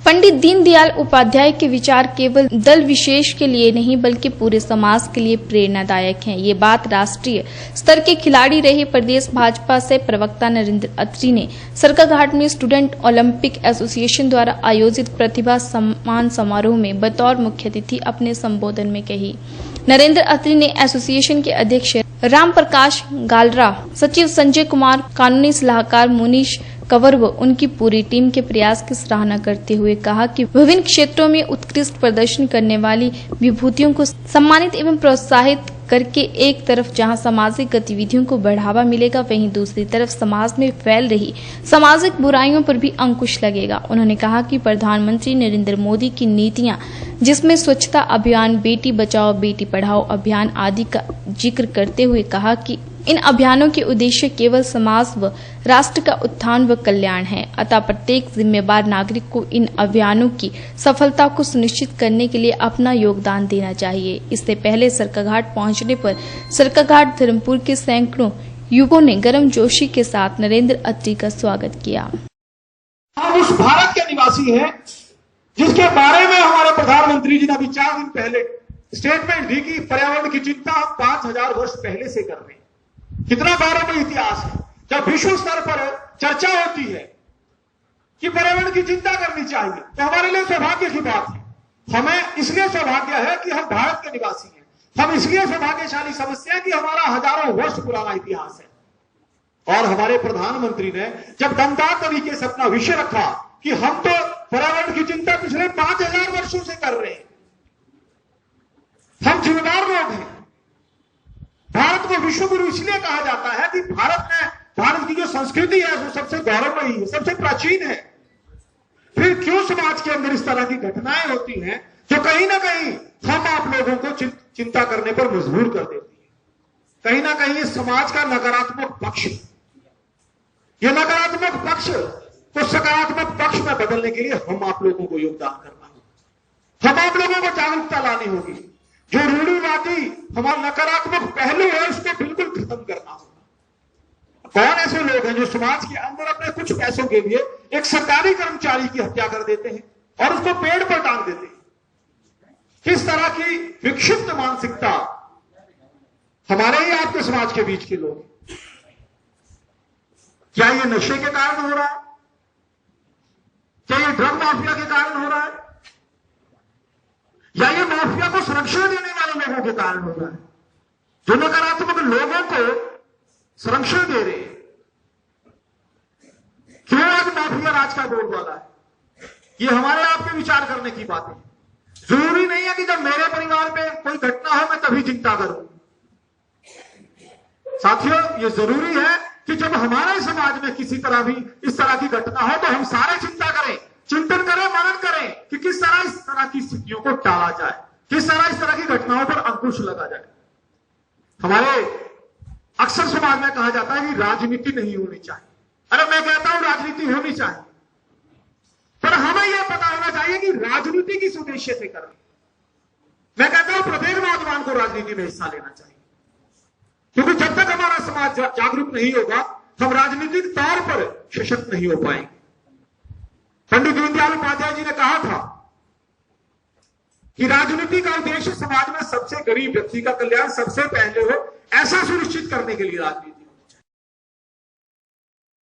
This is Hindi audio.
पंडित दीनदयाल उपाध्याय के विचार केवल दल विशेष के लिए नहीं बल्कि पूरे समाज के लिए प्रेरणादायक हैं। ये बात राष्ट्रीय स्तर के खिलाड़ी रहे प्रदेश भाजपा से प्रवक्ता नरेंद्र अत्री ने सरकाघाट में स्टूडेंट ओलंपिक एसोसिएशन द्वारा आयोजित प्रतिभा सम्मान समारोह में बतौर मुख्य अतिथि अपने संबोधन में कही। नरेंद्र अत्री ने एसोसिएशन के अध्यक्ष राम प्रकाश गालरा, सचिव संजय कुमार, कानूनी सलाहकार मुनीश कंवर व उनकी पूरी टीम के प्रयास की सराहना करते हुए कहा कि विभिन्न क्षेत्रों में उत्कृष्ट प्रदर्शन करने वाली विभूतियों को सम्मानित एवं प्रोत्साहित करके एक तरफ जहां सामाजिक गतिविधियों को बढ़ावा मिलेगा, वहीं दूसरी तरफ समाज में फैल रही सामाजिक बुराइयों पर भी अंकुश लगेगा। उन्होंने कहा कि प्रधानमंत्री नरेंद्र मोदी की नीतियां, जिसमें स्वच्छता अभियान, बेटी बचाओ बेटी पढ़ाओ अभियान आदि का जिक्र करते हुए कहा कि इन अभियानों के उद्देश्य केवल समाज व राष्ट्र का उत्थान व कल्याण है। अतः प्रत्येक जिम्मेदार नागरिक को इन अभियानों की सफलता को सुनिश्चित करने के लिए अपना योगदान देना चाहिए। इससे पहले सरकाघाट पहुंचने पर सरकाघाट धर्मपुर के सैकड़ों युवकों ने गर्मजोशी के साथ नरेंद्र अत्री का स्वागत किया। हम उस भारत के निवासी हैं जिसके बारे में हमारे प्रधानमंत्री जी ने अभी 4 दिन पहले स्टेटमेंट दी कि पर्यावरण की चिंता हम 5000 वर्ष पहले से कर रहे हैं। कितना गौरवमय इतिहास है जब विश्व स्तर पर चर्चा होती है कि पर्यावरण की चिंता करनी चाहिए, तो हमारे लिए सौभाग्य की बात है। हमें इसलिए सौभाग्य है कि हम भारत के निवासी हैं। हम इसलिए सौभाग्यशाली समझते हैं कि हमारा हजारों वर्ष पुराना इतिहास है। और हमारे प्रधानमंत्री ने जब दमदार तरीके से अपना विषय रखा कि हम तो पर्यावरण की चिंता पिछले 5000 वर्षों से कर रहे हैं, हम जिम्मेदार लोग हैं। भारत को विश्व गुरु इसलिए कहा जाता है कि भारत की जो संस्कृति है वो सबसे गौरवमयी है, सबसे प्राचीन है। फिर क्यों समाज के अंदर इस तरह की घटनाएं होती हैं जो कहीं ना कहीं हम आप लोगों को चिंता करने पर मजबूर कर देती है। कहीं ना कहीं समाज का नकारात्मक पक्ष, यह नकारात्मक पक्ष को सकारात्मक पक्ष में बदलने के लिए हम आप लोगों को योगदान करना होगा। हम आप लोगों को जागरूकता लानी होगी। जो रूढ़िवादी हमारा नकारात्मक पहलू है उसको बिल्कुल खत्म करना होगा। कौन ऐसे लोग हैं जो समाज के अंदर अपने कुछ पैसों के लिए एक सरकारी कर्मचारी की हत्या कर देते हैं और उसको पेड़ पर टांग देते हैं? किस तरह की विक्षिप्त मानसिकता हमारे ही आपके समाज के बीच के लोग। क्या ये नशे के कारण हो रहा है? क्या ये ड्रग माफिया के कारण हो रहा है? या ये माफिया को संरक्षण देने वाले लोगों के कारण हो रहा है, जो नकारात्मक लोगों को संरक्षण दे रहे हैं? क्यों आज माफिया राज का बोलबाला है? ये हमारे आपके विचार करने की बात है। जरूरी नहीं है कि जब मेरे परिवार में कोई घटना हो मैं तभी चिंता करूं। साथियों, ये जरूरी है कि जब हमारे समाज में किसी तरह भी इस तरह की घटना हो तो हम सारे चिंता करें, चिंतन करें, मनन करें कि किस तरह इस तरह की स्थितियों को टाला जाए, किस तरह इस तरह की घटनाओं पर अंकुश लगा जाए। हमारे अक्सर समाज में कहा जाता है कि राजनीति नहीं होनी चाहिए। अरे मैं कहता हूं राजनीति होनी चाहिए, पर हमें यह पता होना चाहिए कि राजनीति किस उद्देश्य से कर रहे हैं। मैं कहता हूं प्रत्येक नौजवान को राजनीति में हिस्सा लेना चाहिए, क्योंकि जब तक हमारा समाज जागरूक नहीं होगा हम राजनीतिक तौर पर सशक्त नहीं हो पाएंगे। पंडित दीनदयाल उपाध्याय जी ने कहा था कि राजनीति का उद्देश्य समाज में सबसे गरीब व्यक्ति का कल्याण सबसे पहले हो, ऐसा सुनिश्चित करने के लिए राजनीति